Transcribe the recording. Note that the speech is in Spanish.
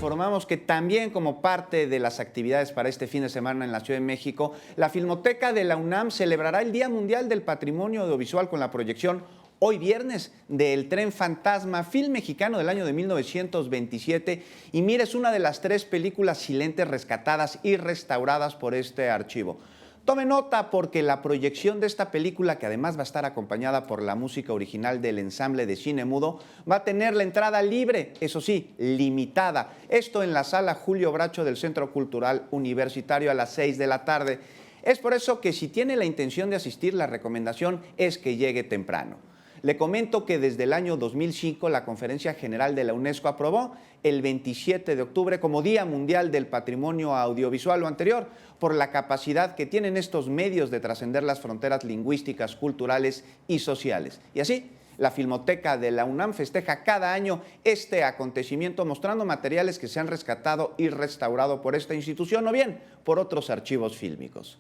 informamos que también como parte de las actividades para este fin de semana en la Ciudad de México, la Filmoteca de la UNAM celebrará el Día Mundial del Patrimonio Audiovisual con la proyección hoy viernes del Tren Fantasma, film mexicano del año de 1927. Y mira, es una de las 3 películas silentes rescatadas y restauradas por este archivo. Tome nota porque la proyección de esta película, que además va a estar acompañada por la música original del ensamble de cine mudo, va a tener la entrada libre, eso sí, limitada. Esto en la sala Julio Bracho del Centro Cultural Universitario a las 6 de la tarde. Es por eso que si tiene la intención de asistir, la recomendación es que llegue temprano. Le comento que desde el año 2005 la Conferencia General de la UNESCO aprobó el 27 de octubre como Día Mundial del Patrimonio Audiovisual o anterior, por la capacidad que tienen estos medios de trascender las fronteras lingüísticas, culturales y sociales. Y así, la Filmoteca de la UNAM festeja cada año este acontecimiento mostrando materiales que se han rescatado y restaurado por esta institución o bien por otros archivos fílmicos.